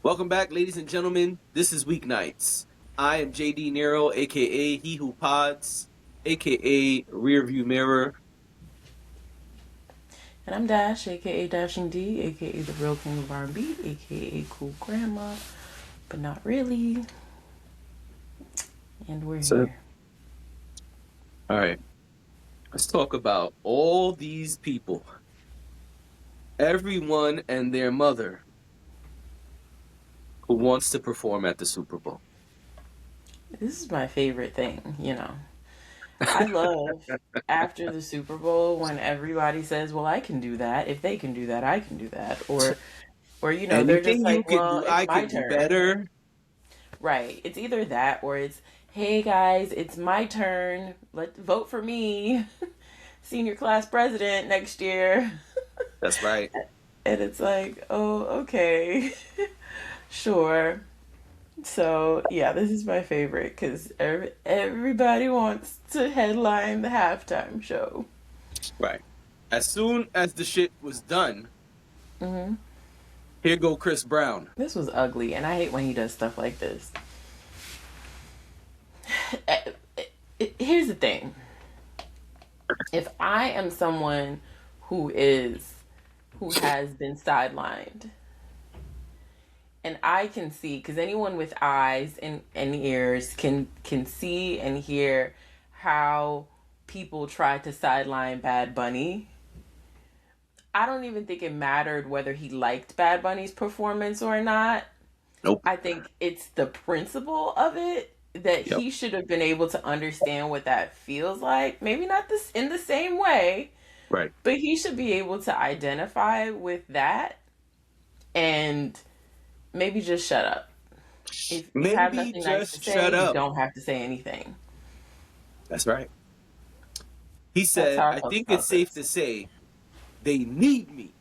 Welcome back, ladies and gentlemen. This is Weeknights. I am JD Nero, aka He Who Pods, aka Rearview Mirror. And I'm Dash, aka Dashing D, aka the real king of R&B, aka Cool Grandma, but not really. And we're So, here. all right, let's talk about all these people, everyone and their mother, who wants to perform at the Super Bowl. This is my favorite thing. I love after the Super Bowl when everybody says, "Well, I can do that. If they can do that, I can do that." Or they're just Anything you like, can "Well, do, it's I my can do turn." better. Right. It's either that or it's, "Hey guys, it's my turn. Let's vote for me. Senior class president next year." That's right. And it's like, oh, okay, sure. So, yeah, this is my favorite because everybody wants to headline the halftime show. Right. As soon as the shit was done, hmm here go Chris Brown. This was ugly, and I hate when he does stuff like this. Here's the thing. If I am someone who has been sidelined, and I can see, because anyone with eyes and ears can see and hear how people tried to sideline Bad Bunny. I don't even think it mattered whether he liked Bad Bunny's performance or not. Nope. I think it's the principle of it that Yep. he should have been able to understand what that feels like. Maybe not this in the same way, Right. but he should be able to identify with that and maybe just shut up. If you have Maybe nothing nice to just say, shut you up. don't have to say anything. That's right. He That's said, how I I felt think it's about safe this. to say they need me.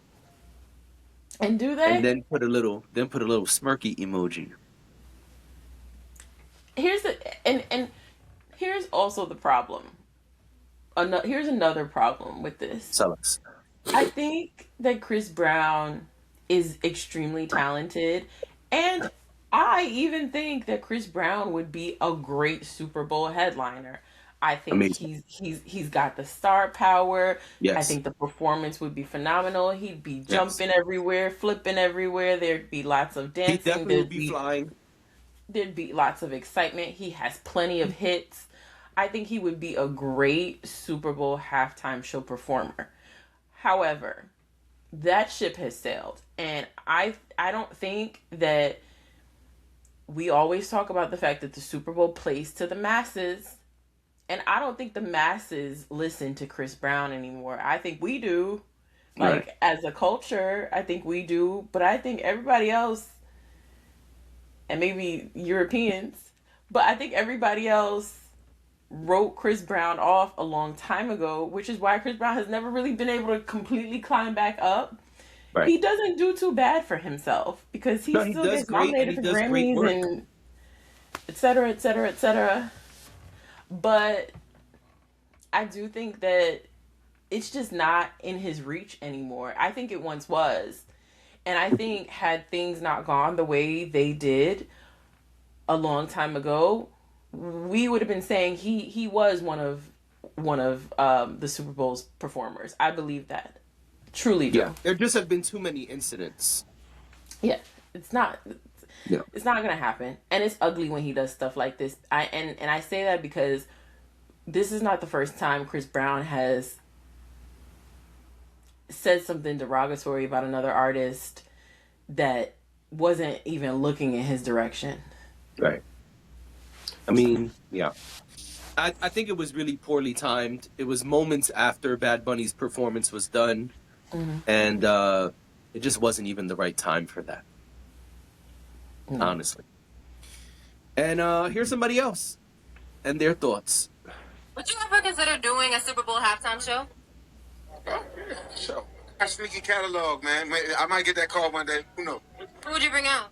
And do And they? then put a little smirky emoji. And here's also the problem. Here's another problem with this. Tell us. I think that Chris Brown is extremely talented, and I even think that Chris Brown would be a great Super Bowl headliner. I think Amazing. he's got the star power. I Yes. think the performance would be phenomenal. He'd be Yes. jumping everywhere, flipping everywhere. There'd be lots of He dancing. definitely would be flying. There'd be lots of excitement. He has plenty of hits. I think he would be a great Super Bowl halftime show performer. However, that ship has sailed, and I don't think that we always talk about the fact that the Super Bowl plays to the masses, and I don't think the masses listen to Chris Brown anymore. I think we do. Right. Like as a culture, I think we do, but I think everybody else and maybe Europeans, but I think everybody else wrote Chris Brown off a long time ago, which is why Chris Brown has never really been able to completely climb back up. Right. He doesn't do too bad for himself because he No, he still does gets great and nominated he for does great Grammys work. and et cetera, et cetera, et cetera. But I do think that it's just not in his reach anymore. I think it once was. And I think had things not gone the way they did a long time ago, we would have been saying he was one of the Super Bowl's performers. I believe that. Truly Yeah. do. There just have been too many incidents. Yeah. It's not Yeah. it's not gonna happen. And it's ugly when he does stuff like this. And I say that because this is not the first time Chris Brown has said something derogatory about another artist that wasn't even looking in his direction. Right. I mean, yeah. I think it was really poorly timed. It was moments after Bad Bunny's performance was done, and it just wasn't even the right time for that, honestly. And here's somebody else and their thoughts. Would you ever consider doing a Super Bowl halftime show? Oh, yeah, sure. Got sneaky catalog, man. I might get that call one day. Who knows? Who would you bring out?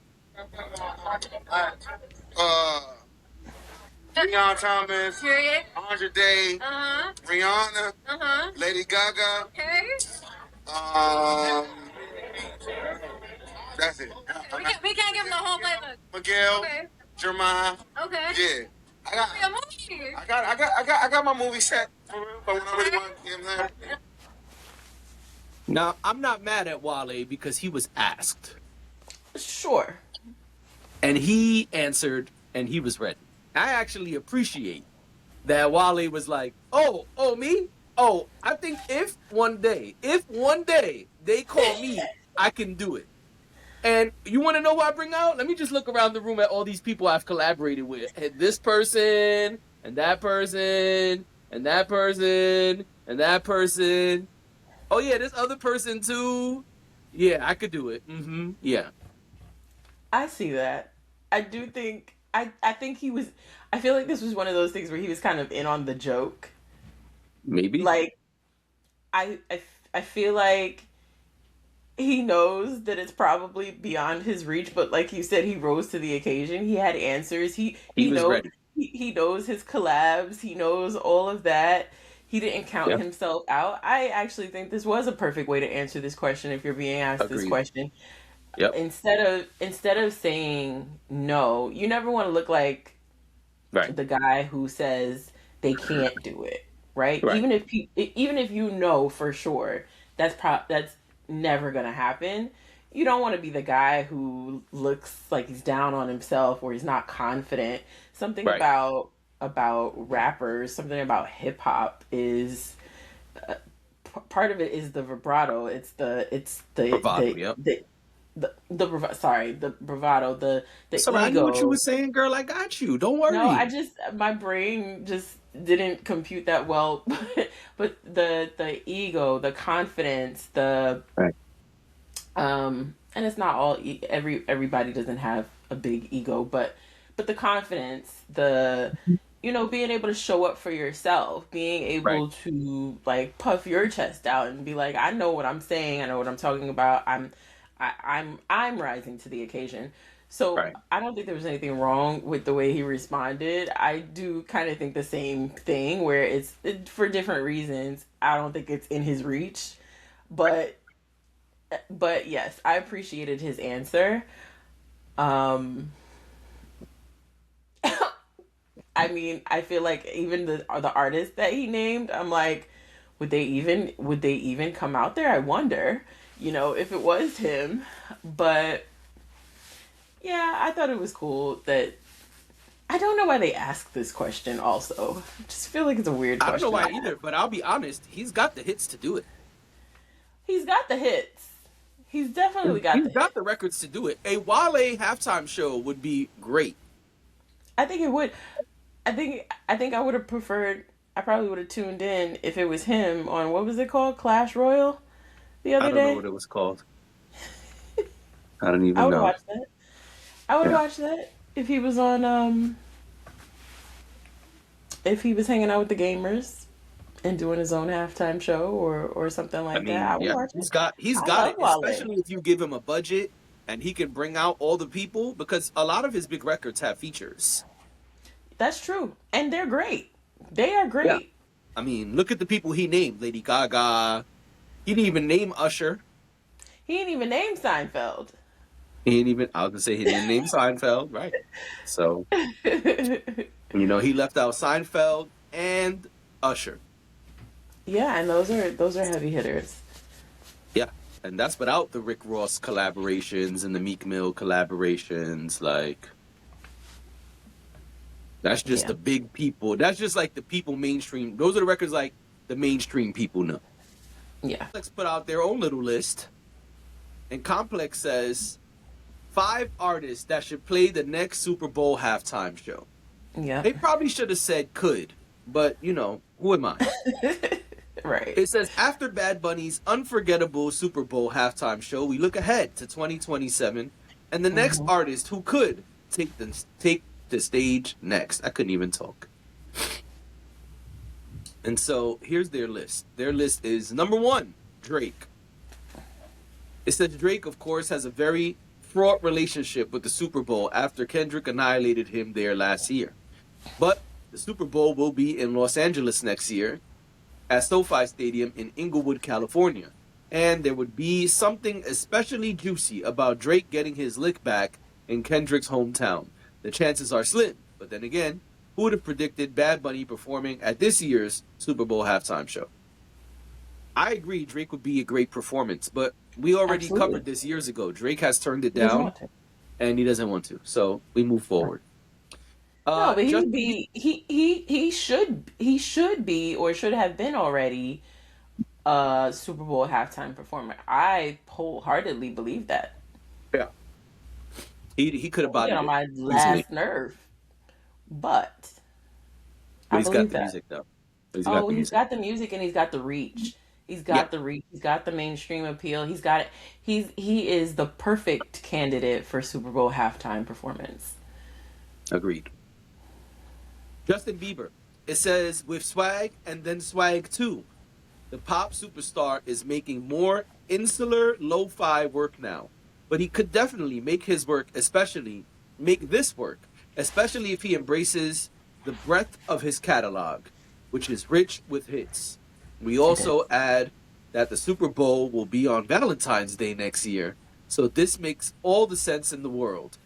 Uh, Leon Thomas, Period. Andre Day, Uh-huh. Rihanna, Uh-huh. Lady Gaga, Okay. um, That's it. We can't give him the whole playbook. Miguel, Okay. Jeremiah. Okay. Yeah. A movie. I got my movie set for real. But when I really want, you know what I'm saying? Now, I'm not mad at Wale because he was asked. Sure. And he answered, and he was ready. I actually appreciate that Wale was like, oh, me? Oh, I think if one day they call me, I can do it. And you want to know who I bring out? Let me just look around the room at all these people I've collaborated with. And this person, and that person, and that person, and that person. Oh, yeah, this other person, too. Yeah, I could do it. Mm-hmm. Yeah. I see that. I do think I think he was. I feel like this was one of those things where he was kind of in on the joke. Maybe. Like I feel like he knows that it's probably beyond his reach, but like you said, he rose to the occasion. He had answers. He was knows ready. he knows his collabs. He knows all of that. He didn't count Yeah. himself out. I actually think this was a perfect way to answer this question if you're being asked this Agreed. question. Yep. Instead of saying no, you never want to look like Right. the guy who says they can't do it, right? Right. Even if you know for sure that's never gonna happen. You don't want to be the guy who looks like he's down on himself or he's not confident. Something Right. about rappers, something about hip hop is part of it is the vibrato. It's the Bravado, yep. the bravado, the So I knew ego. what you were saying, girl. I got you. Don't worry. No, my brain just didn't compute that well. But the ego, the confidence, Right. and it's not all everybody doesn't have a big ego, but the confidence, being able to show up for yourself, being able Right. to like puff your chest out and be like, I know what I'm saying, I know what I'm talking about. I'm rising to the occasion. So Right. I don't think there was anything wrong with the way he responded. I do kind of think the same thing where it's for different reasons. I don't think it's in his reach, but yes, I appreciated his answer. I mean, I feel like even the artists that he named, I'm like, would they even come out there? I wonder, if it was him. But yeah, I thought it was cool that I don't know why they asked this question also. I just feel like it's a weird I question. don't know why either, but I'll be honest. He's got the hits to do it. He's got the hits. He's definitely got He's the got hits. the records to do it. A Wale halftime show would be great. I think it would. I think I would have preferred. I probably would have tuned in if it was him on what was it called, Clash Royale, the I other don't day. know what it was called. I don't even I would know. watch that. I would Yeah. watch that if he was on. If he was hanging out with the gamers and doing his own halftime show or something like I mean, that, I would yeah, watch he's it. got I it, love Wale. especially if you give him a budget and he can bring out all the people because a lot of his big records have features. That's true, and they're great. They are great. Yeah. I mean, look at the people he named: Lady Gaga. He didn't even name Usher. He didn't even name Seinfeld. He didn't even. I was gonna say he didn't name Seinfeld, right? So he left out Seinfeld and Usher. Yeah, and those are heavy hitters. Yeah, and that's without the Rick Ross collaborations and the Meek Mill collaborations. Like, that's just Yeah. the big people. That's just like the people mainstream. Those are the records like the mainstream people know. Yeah. Complex put out their own little list, and Complex says 5 artists that should play the next Super Bowl halftime show. Yeah. They probably should have said could, but who am I? Right. It says, after Bad Bunny's unforgettable Super Bowl halftime show, we look ahead to 2027 and the next artist who could take the stage next. I couldn't even talk. And so here's their list. Their list is number 1, Drake. It says Drake, of course, has a very fraught relationship with the Super Bowl after Kendrick annihilated him there last year. But the Super Bowl will be in Los Angeles next year at SoFi Stadium in Inglewood, California. and there would be something especially juicy about Drake getting his lick back in Kendrick's hometown. The chances are slim, but then again, who would have predicted Bad Bunny performing at this year's Super Bowl halftime show? I agree Drake would be a great performance, but we already Absolutely. covered this years ago. Drake has turned it He doesn't down, want to. and he doesn't want to. So we move forward. No, but he would Justin, be he should be or should have been already a Super Bowl halftime performer. I wholeheartedly believe that. yeah, he could have He get bodied on it my easily, last nerve, but but I he's got believe the that. music though. He's got Oh, the he's music. got the music and he's got the reach. He's Yeah, got the reach. He's got the mainstream appeal. He's got it. He is the perfect candidate for Super Bowl halftime performance. agreed. Justin Bieber. It says with swag and then swag too. The pop superstar is making more insular lo-fi work now, but he could definitely make his work, especially make this work, especially if he embraces the breadth of his catalog, which is rich with hits. We It is. also add that the Super Bowl will be on Valentine's Day next year, so this makes all the sense in the world.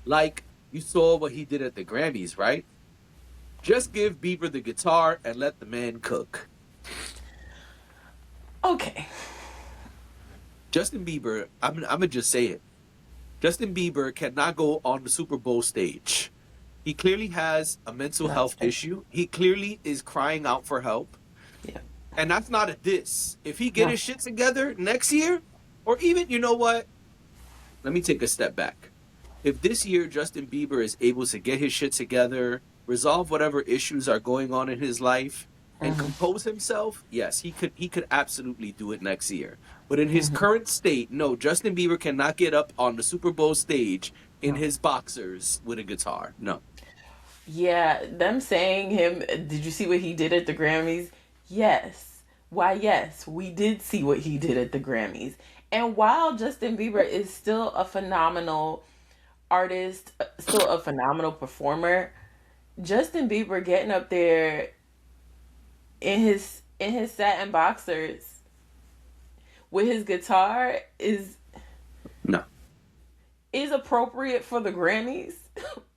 Like, you saw what he did at the Grammys, right? Just give Bieber the guitar and let the man cook. Okay. Justin Bieber, I'm gonna just say it. Justin Bieber cannot go on the Super Bowl stage. He clearly has a mental Not health today. issue. He clearly is crying out for help. Yeah. And that's not a diss. If he get No. his shit together next year, or even, you know what? Let me take a step back. If this year Justin Bieber is able to get his shit together, resolve whatever issues are going on in his life, and Mm-hmm. compose himself, yes, he could absolutely do it next year. But in his Mm-hmm. current state, no, Justin Bieber cannot get up on the Super Bowl stage in No. his boxers with a guitar. No. Yeah, them saying him, did you see what he did at the Grammys? Yes. Why, yes, we did see what he did at the Grammys. And while Justin Bieber is still a phenomenal artist, still a phenomenal performer, Justin Bieber getting up there in his satin boxers with his guitar No. is appropriate for the Grammys,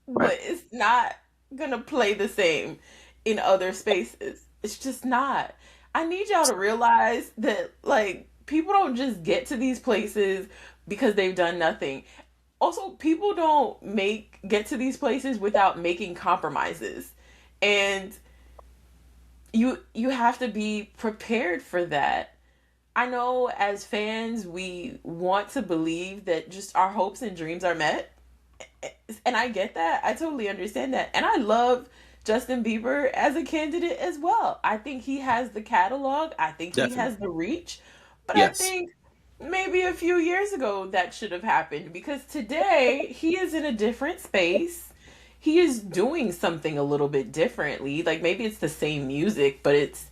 Right. but it's not gonna play the same in other spaces. It's just not. I need y'all to realize that like people don't just get to these places because they've done nothing. Also, people don't make get to these places without making compromises. And you have to be prepared for that. I know as fans we want to believe that just our hopes and dreams are met, and I get that. I totally understand that. And I love Justin Bieber as a candidate as well. I think he has the catalog, I think he has Definitely. the reach, but I Yes. think maybe a few years ago that should have happened because today he is in a different space. He is doing something a little bit differently. Like maybe it's the same music, but it's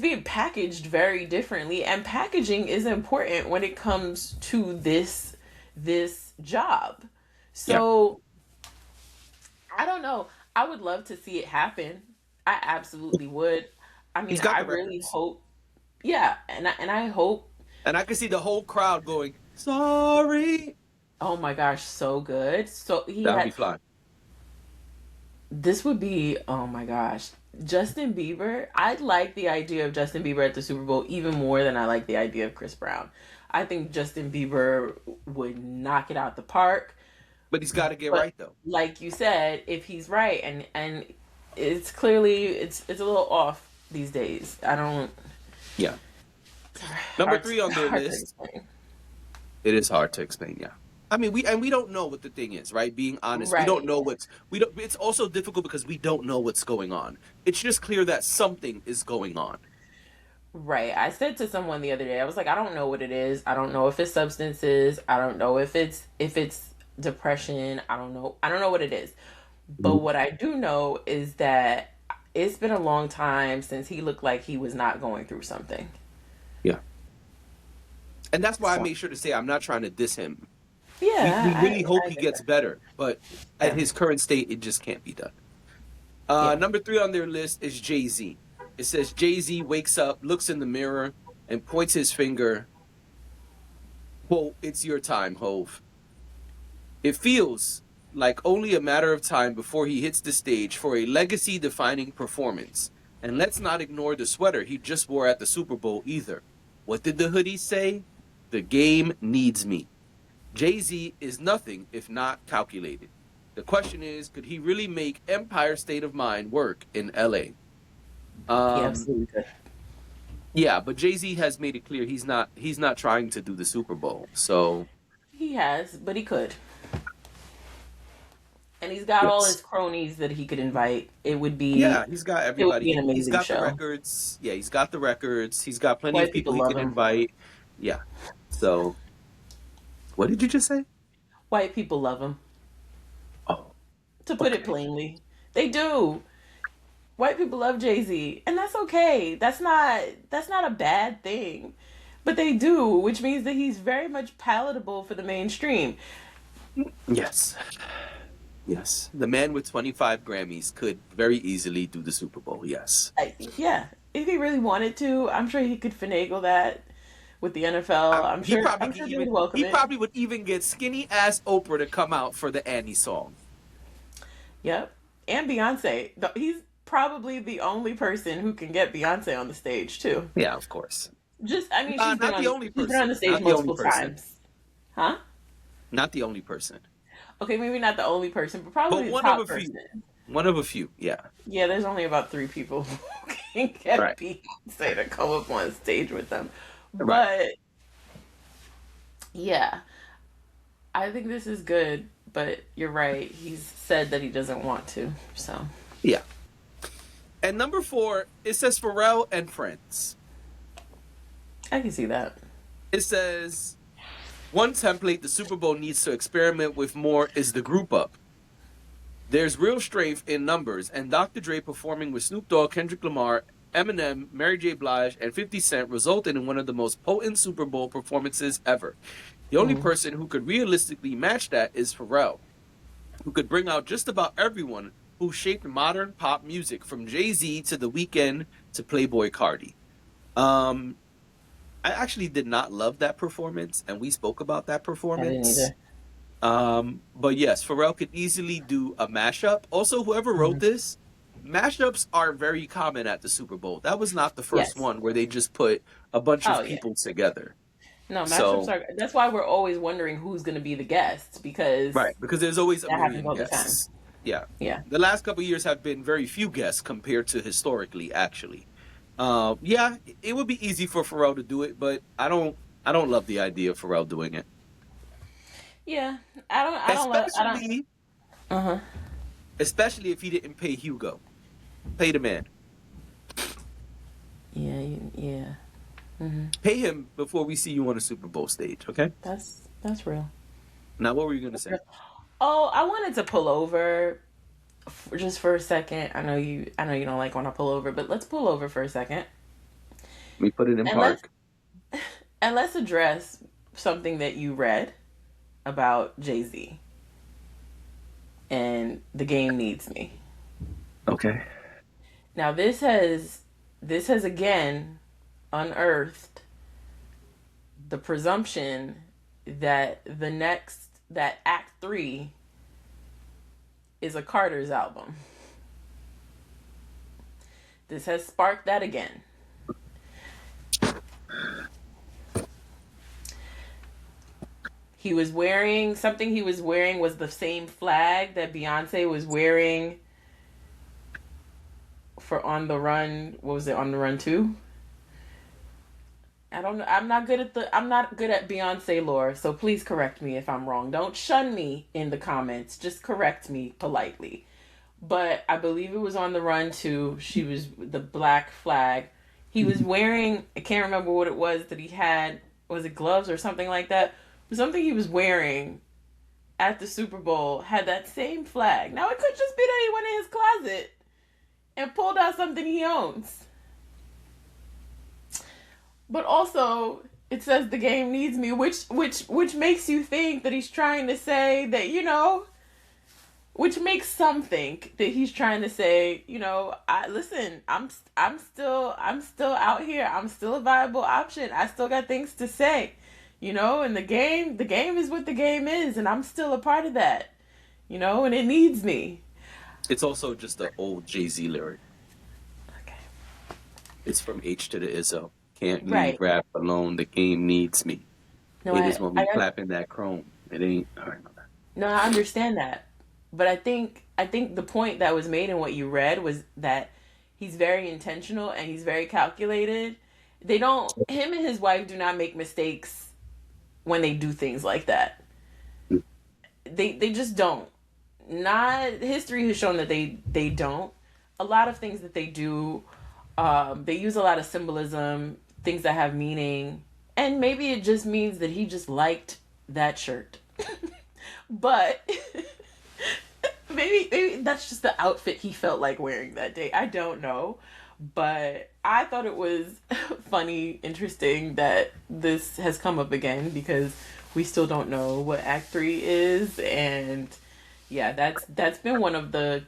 being packaged very differently, and packaging is important when it comes to this job. Yeah. So I don't know. I would love to see it happen. I absolutely would. I He's mean, got I the really records. hope. Yeah, and I hope. And I can see the whole crowd going, sorry. Oh my gosh, so good. So he That would be had fly. this would be. Oh my gosh, Justin Bieber. I like the idea of Justin Bieber at the Super Bowl even more than I like the idea of Chris Brown. I think Justin Bieber would knock it out the park. But he's got to get But right, though. like you said, if he's right, and it's clearly it's a little off these days. I don't. Yeah. Number Hard, 3 on their hard to list. explain. It is hard to explain, yeah. I mean, we don't know what the thing is, right? Being honest, we don't Right, know we don't. It's also difficult because we don't know what's going on. It's just clear that something is going on. right. I said to someone the other day, I was like, I don't know what it is. I don't know if it's substances. I don't know if it's depression. I don't know. I don't know what it is. But Mhm. what I do know is that it's been a long time since he looked like he was not going through something. Yeah, and that's why I So made sure to say I'm not trying to diss him. We yeah, really hope I he get gets that. better, but at Yeah, his current state, it just can't be done. yeah. Number 3 on their list is Jay-Z. It says Jay-Z wakes up, looks in the mirror, and points his finger. Quote, "It's your time, Hove." It feels like only a matter of time before he hits the stage for a legacy-defining performance. And let's not ignore the sweater he just wore at the Super Bowl either. What did the hoodie say? "The game needs me." Jay-Z is nothing if not calculated. The question is, could he really make Empire State of Mind work in LA? He absolutely could. Yeah, but Jay-Z has made it clear he's not trying to do the Super Bowl. So He has, but he could. And he's got all yes. his cronies that he could invite. It would be Yeah, he's got it would be everybody. an He's amazing got the show. records. Yeah, he's got the records. He's got plenty of White people people he love can him. invite. Yeah. So what did you just say? White people love him. Oh, To put it okay. plainly, they do. White people love Jay-Z, and that's okay. That's not a bad thing. But they do, which means that he's very much palatable for the mainstream. Yes. Yes. The man with 25 Grammys could very easily do the Super Bowl. Yes. Yeah, if he really wanted to, I'm sure he could finagle that with the NFL. I'm He sure probably I'm could sure they even would welcome it. would even get skinny ass Oprah to come out for the Annie song. Yep. And Beyonce. He's probably the only person who can get Beyonce on the stage too. Yeah, of course. Just I mean she's been Not the only on the person. stage Not the only multiple person. times. Huh? Not the only person. Okay, maybe not the only person, but probably But the one of top a few. person. One of a few. Yeah. Yeah, there's only about 3 people who can get Right. Beyonce to come up on stage with them. Right. But yeah, I think this is good, but you're right. He's said that he doesn't want to. So Yeah. And number 4, it says Pharrell and Friends. I can see that. It says one template the Super Bowl needs to experiment with more is the group up. There's real strength in numbers, and Dr. Dre performing with Snoop Dogg, Kendrick Lamar, Eminem, Mary J. Blige, and 50 Cent resulted in one of the most potent Super Bowl performances ever. The only person who could realistically match that is Pharrell, who could bring out just about everyone who shaped modern pop music, from Jay-Z to The Weeknd to Playboi Carti. I actually did not love that performance, and we spoke about that I didn't performance. either. But yes, Pharrell could easily do a mashup. Also, whoever wrote this, mashups are very common at the Super Bowl. That was not the first Yes. one where they just put a bunch Oh of yeah. people together. No, So, matchups are. That's why we're always wondering who's going to be the guest because right, because there's always a that happens million all the time. guests. Yeah. Yeah. The last couple of years have been very few guests compared to historically, actually. Yeah, it would be easy for Pharrell to do it, but I don't love the idea of Pharrell doing it. Yeah. I don't love. I don't. Especially Uh huh. especially if he didn't pay Hugo. Pay the man. Yeah. Yeah. Pay him before we see you on a Super Bowl stage, okay? That's real. Now, what were you going to say? Oh, I wanted to pull over just for a second. I know you don't like when I pull over, but let's pull over for a second We put it in and let's park. address something that you read about Jay-Z and The Game Needs Me. Okay. Now this has again unearthed the presumption that that Act 3 is a Carter's album. This has sparked that again. He was wearing something was the same flag that Beyonce was wearing for On the Run. What was it, On the Run 2? I don't know. I'm not good at Beyonce lore, so please correct me if I'm wrong. Don't shun me in the comments. Just correct me politely. But I believe it was On the Run 2. She was the black flag. He was wearing, I can't remember what it was that he had. Was it gloves or something like that? Something he was wearing at the Super Bowl had that same flag. Now it could just be that he went in his closet and pulled out something he owns. But also, it says The Game Needs Me, which makes you think that he's trying to say that, which makes some think that he's trying to say, you know, I listen, I'm still out here. I'm still a viable option. I still got things to say. You know, and the game is what the game is, and I'm still a part of that. You know, and it needs me. It's also just an old Jay-Z lyric. Okay. It's from H to the Izzo. Can't leave Right. rap alone. The game needs me. No, Haters I, when we I clapping that chrome. It ain't. All right, my bad. no, I understand that. But I think the point that was made in what you read was that he's very intentional and he's very calculated. They don't him and his wife do not make mistakes when they do things like that. They just don't. Not history has shown that they don't. A lot of things that they do, they use a lot of symbolism, things that have meaning, and maybe it just means that he just liked that shirt. But maybe that's just the outfit he felt like wearing that day. I don't know. But I thought it was funny, interesting that this has come up again because we still don't know what Act 3 is, and yeah, that's been one of the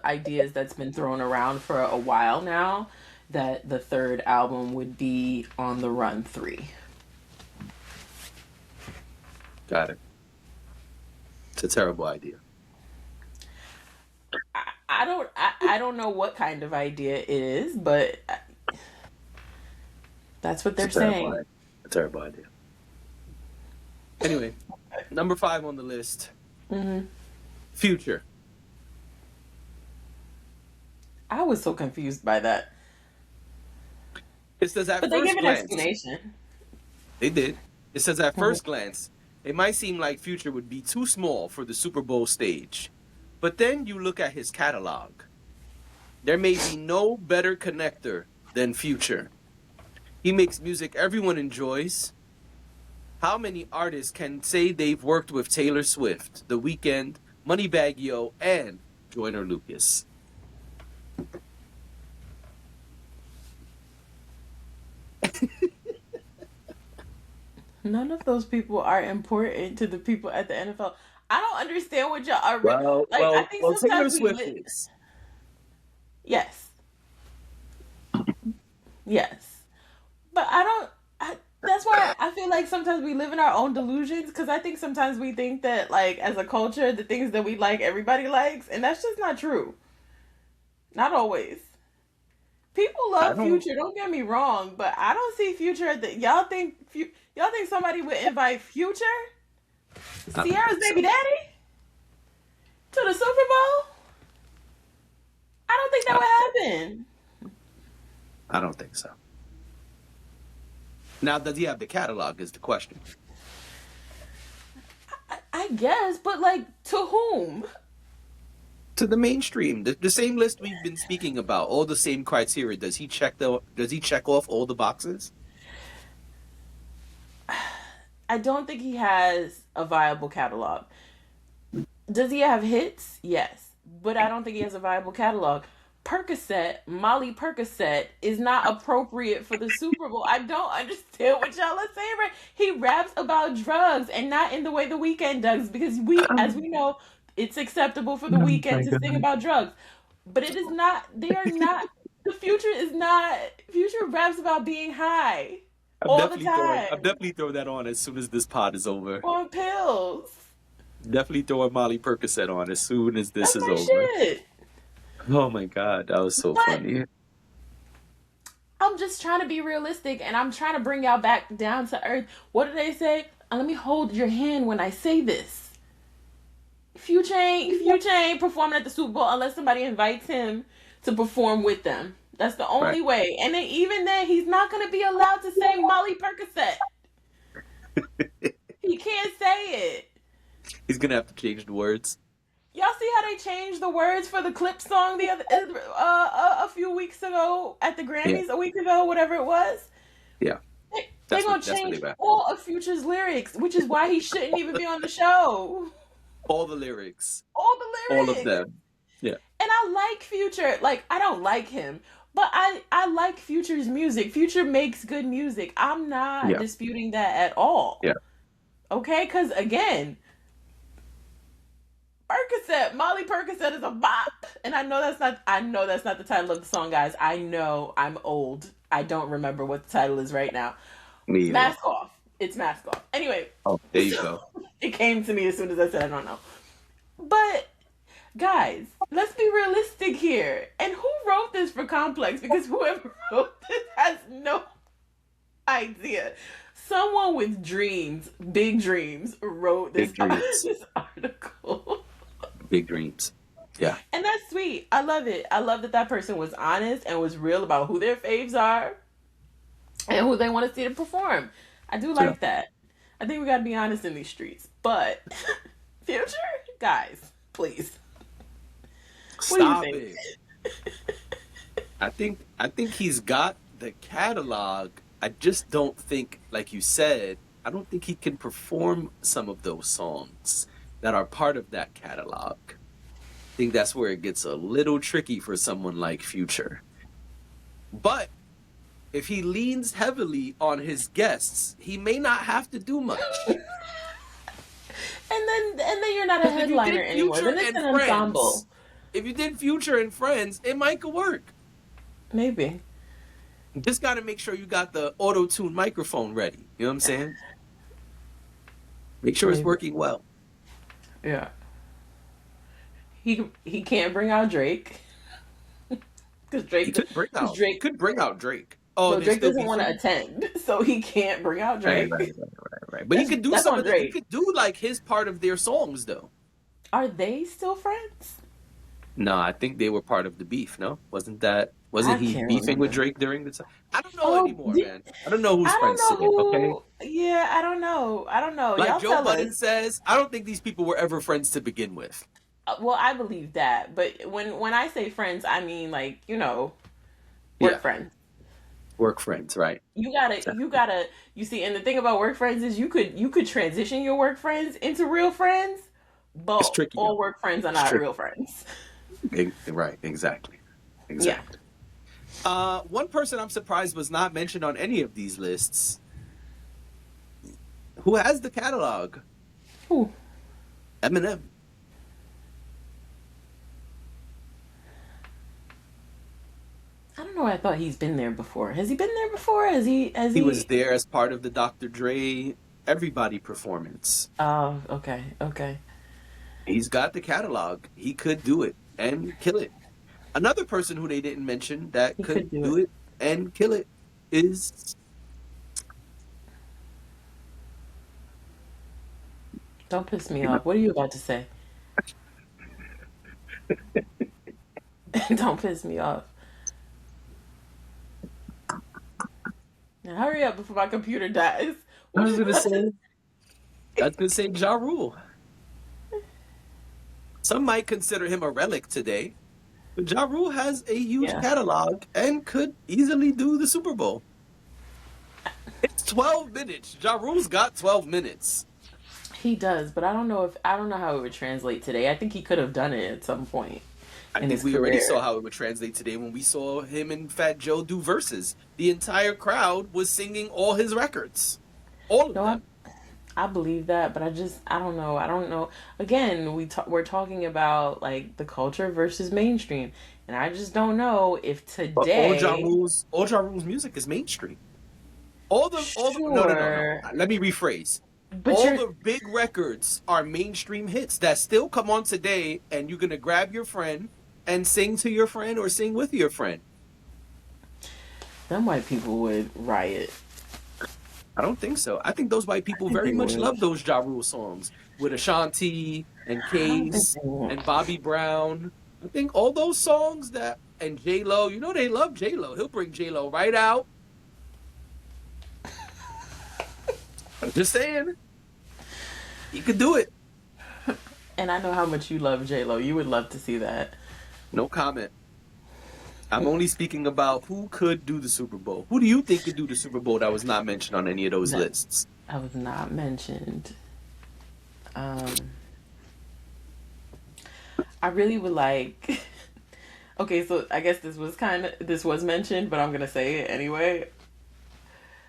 ideas that's been thrown around for a while now, that the third album would be On the Run 3. Got it. It's a terrible idea. I don't know what kind of idea it is, but that's what they're It's a terrible saying. idea. A terrible idea. Anyway, number 5 on the list. Hmm. Future. I was so confused by that, It says at but they first give an glance. explanation. They did. It says at Mhm. first glance, it might seem like Future would be too small for the Super Bowl stage. But then you look at his catalog. There may be no better connector than Future. He makes music everyone enjoys. How many artists can say they've worked with Taylor Swift, The Weeknd, Moneybagg Yo, and Joyner Lucas? None of those people are important to the people at the NFL. I don't understand what y'all are Well, like. I well, think well. Taylor sometimes we Swift is. yes, yes, but I don't. That's why I feel like sometimes we live in our own delusions, because I think sometimes we think that, like, as a culture, the things that we like, everybody likes, and that's just not true. Not always. People I love don't. Future. Don't get me wrong, but I don't see Future at the. Y'all think somebody would invite Future, I don't Sierra's think baby so. daddy, to the Super Bowl? I don't think I that don't, would happen. I don't think so. Now, does he have the catalog? Is the question. I guess, but like, to whom? To the mainstream, the same list we've been speaking about, all the same criteria. Does he check off all the boxes? I don't think he has a viable catalog. Does he have hits? Yes. But I don't think he has a viable catalog. Molly Percocet is not appropriate for the Super Bowl. I don't understand what y'all are saying, right? He raps about drugs, and not in the way the Weeknd does, because as we know, it's acceptable for the Oh Weeknd my to sing god! about drugs. But it is not, they are not, the future is not, Future raps about being high all the I'm time definitely throwing that on as soon as this pod is over. on pills. Definitely throwing Molly Percocet on as soon as this That's is my over. shit. Oh my god, that was so But funny. I'm just trying to be realistic, and I'm trying to bring y'all back down to earth. What do they say? Let me hold your hand when I say this. Future ain't performing at the Super Bowl unless somebody invites him to perform with them. That's the Right. only way. And then even then, he's not going to be allowed to say Molly Percocet. He can't say it. He's gonna have to change the words. Y'all see how they changed the words for the clip song a few weeks ago at the Yeah, Grammys, a week ago, whatever it was? yeah. They're gonna That's what they change meant. all of Future's lyrics, which is why he shouldn't even be on the show. All the lyrics, All the all of lyrics. them. Yeah, And I like Future. Like, I don't like him, but I like Future's music. Future makes good music. I'm not yeah, disputing that at all. yeah. Okay? Because again, Percocet, Molly Percocet is a bop, and I know that's not. I know that's not the title of the song, guys. I know I'm old. I don't remember what the title is right now. Me either. Mask Off. It's Mask Off. Anyway, Oh, there you so go. it came to me as soon as I said I don't know. But guys, let's be realistic here. And who wrote this for Complex? Because whoever wrote this has no idea. Someone with dreams, big dreams, wrote this, Big dreams. this article. Big dreams. Yeah. And that's sweet. I love it. I love that that person was honest and was real about who their faves are and who they want to see them perform. I do like that. I think we got to be honest in these streets. But Future, guys, please. Stop What do you it. I think he's got the catalog. I just don't think, like you said, I don't think he can perform some of those songs that are part of that catalog. I think that's where it gets a little tricky for someone like Future. But if he leans heavily on his guests, he may not have to do much. And then you're not a headliner anymore. Then it's an ensemble. If you did Future and Friends, it might could work. Maybe. You just got to make sure you got the auto-tune microphone ready. You know what I'm saying? Make sure it's working well. Yeah. He can't bring out Drake. Because Drake could bring out Drake. Oh, well, Drake doesn't want to attend, so he can't bring out Drake. Right. But he could do some of that. He could do like his part of their songs, though. Are they still friends? No, I think they were part of the beef. No, wasn't he beefing with Drake during the time? I don't know anymore, man. I don't know who's friends today. Okay. Yeah, I don't know. Like y'all Joe Budden says, I don't think these people were ever friends to begin with. Well, I believe that, but when I say friends, I mean like work friends. Work friends, right? You gotta. You see, and the thing about work friends is you could transition your work friends into real friends, but it's tricky, all work friends are not real friends. Right, exactly. Yeah. One person I'm surprised was not mentioned on any of these lists. Who has the catalog? Who? Eminem. I don't know. I thought he's been there before. Has he been there before? He was there as part of the Dr. Dre Everybody performance. Oh, okay. He's got the catalog. He could do it and kill it. Another person who they didn't mention that could do it and kill it is... Don't piss me off. What are you about to say? Don't piss me off. Now hurry up before my computer dies. I was gonna say Ja Rule. Some might consider him a relic today, but Ja Rule has a huge catalog and could easily do the Super Bowl. It's 12 minutes. Ja Rule's got 12 minutes. He does, but I don't know how it would translate today. I think he could have done it at some point. I think we already saw how it would translate today when we saw him and Fat Joe do verses. The entire crowd was singing all his records. All of them. I believe that, but I don't know. I don't know. Again, we're talking about like the culture versus mainstream, and I just don't know if today. But all Ja Rule's music is mainstream. No. Let me rephrase. But all the big records are mainstream hits that still come on today, and you're gonna grab your friend and sing to your friend or sing with your friend. Them white people would riot. I don't think so. I think those white people very much love those Ja Rule songs with Ashanti and Case and Bobby Brown. I think all those songs and J-Lo, they love J-Lo. He'll bring J-Lo right out. I'm just saying. He could do it. And I know how much you love J-Lo. You would love to see that. No comment. I'm only speaking about who could do the Super Bowl. Who do you think could do the Super Bowl that was not mentioned on any of those lists? I was not mentioned. I really would like... Okay, so I guess this was mentioned, but I'm going to say it anyway.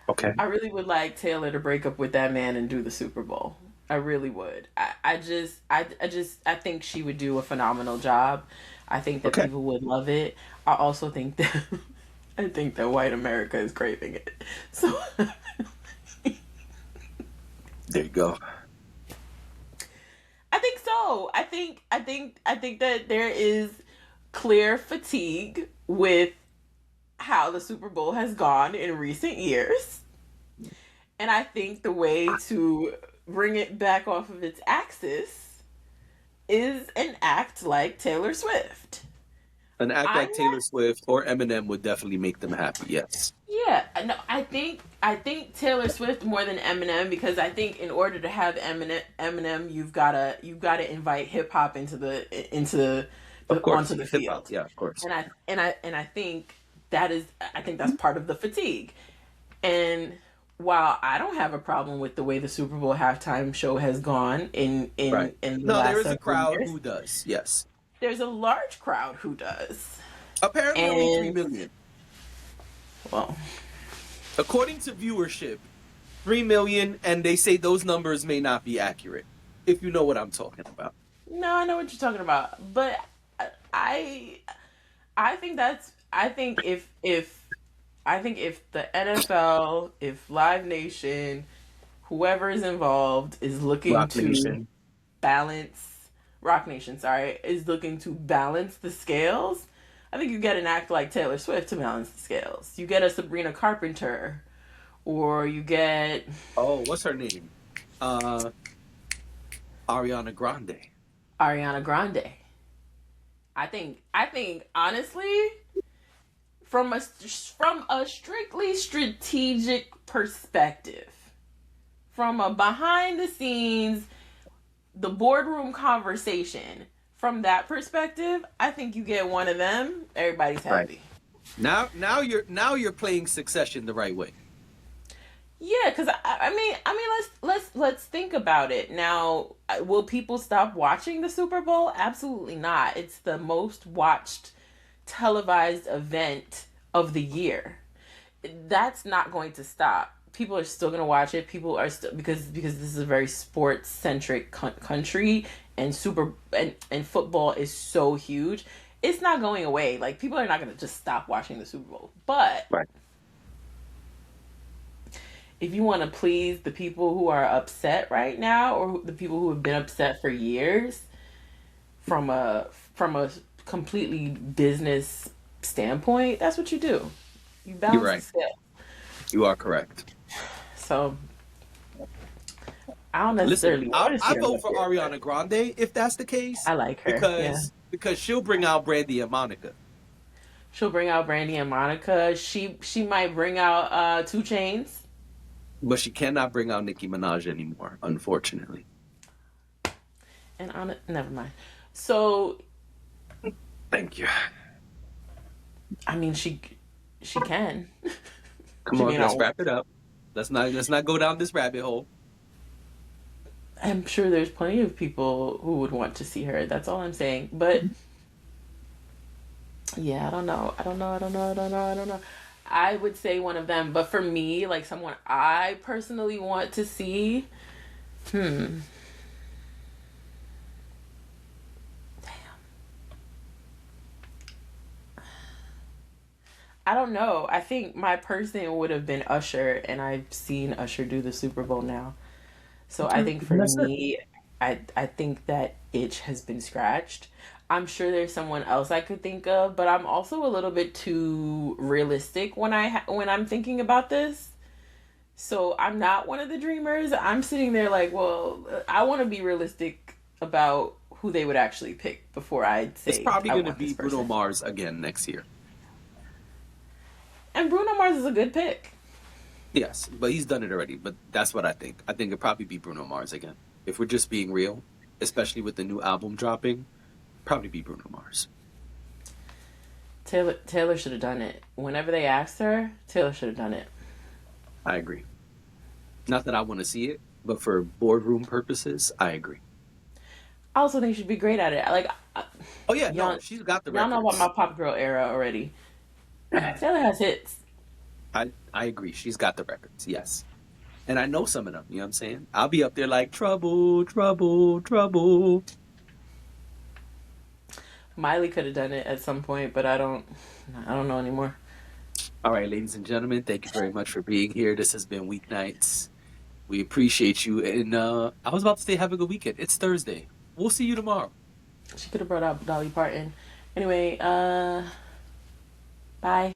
Okay. I really would like Taylor to break up with that man and do the Super Bowl. I really would. I think she would do a phenomenal job. I think that Okay. people would love it. I also think that I think that white America is craving it. So There you go. I think so. I think that there is clear fatigue with how the Super Bowl has gone in recent years. And I think the way to bring it back off of its axis is an act like Taylor Swift. An act I'm like Taylor Swift or Eminem would definitely make them happy. Yes. Yeah, no, I think Taylor Swift more than Eminem, because I think in order to have Eminem, you've gotta invite hip hop Of onto course. the Hip hop. field, Yeah, of course. and I think that's part of the fatigue. And while I don't have a problem with the way the Super Bowl halftime show has gone in Right. in in the No, there last is a several crowd years, who does. Yes. there's a large crowd who does, Apparently only 3 and million. well, According to viewership, 3 million, and they say those numbers may not be accurate, if you know what I'm talking about. no, I know what you're talking about, but I I think that's I think if the NFL, if Live Nation, whoever is involved is looking Rock to Nation. balance Rock Nation, sorry, is looking to balance the scales. I think you get an act like Taylor Swift to balance the scales. You get a Sabrina Carpenter, or you get Oh, what's her name? Uh, Ariana Grande. Ariana Grande. I think honestly, from a strictly strategic perspective, from a behind the scenes, the boardroom conversation, from that perspective, I think you get one of them, everybody's Right. happy. Now you're playing Succession the right way. Yeah, because let's think about it now. Will people stop watching the Super Bowl? Absolutely not. It's the most watched televised event of the year. That's not going to stop. People are still going to watch it. People are still, because this is a very sports centric country, and and football is so huge. It's not going away. Like, people are not going to just stop watching the Super Bowl. But Right. if you want to please the people who are upset right now, or the people who have been upset for years, from a completely business standpoint, that's what you do. You You're balance the right. scale. You are correct. So I don't Listen, necessarily want to I see her vote up for there, but Ariana Grande if that's the case, I like her. Yeah, because she'll bring out Brandy and Monica, she'll bring out Brandy and Monica. She might bring out 2 Chains. but she cannot bring out Nicki Minaj anymore, unfortunately. And on it, never mind. So Thank you. I mean, she can. Come She on, may let's not. wrap it up. Let's not go down this rabbit hole. I'm sure there's plenty of people who would want to see her. That's all I'm saying. But yeah, I don't know. I would say one of them, but for me, like someone I personally want to see, hmm, I don't know. I think my person would have been Usher, and I've seen Usher do the Super Bowl now. So I think for That's it. me, I think that itch has been scratched. I'm sure there's someone else I could think of, but I'm also a little bit too realistic when I'm thinking about this. So I'm not one of the dreamers. I'm sitting there like, well, I want to be realistic about who they would actually pick before I'd It's say probably I going to want this be Bruno person. Mars again next year. And Bruno Mars is a good pick. Yes, but he's done it already. But that's what I think. I think it'd probably be Bruno Mars again. If we're just being real, especially with the new album dropping, probably be Bruno Mars. Taylor should have done it. Whenever they asked her, Taylor should have done it. I agree. Not that I want to see it, but for boardroom purposes, I agree. I also think she'd be great at it. Like, Oh yeah, no, y'all, she's got the y'all know about my records. pop girl era already. Taylor has hits. I agree. She's got the records. Yes. And I know some of them, you know what I'm saying? I'll be up there like, trouble, trouble, trouble. Miley could have done it at some point, but I don't know anymore. All right, ladies and gentlemen, thank you very much for being here. This has been Weeknights. We appreciate you. And I was about to say have a good weekend. It's Thursday. We'll see you tomorrow. She could have brought out Dolly Parton. Anyway, bye.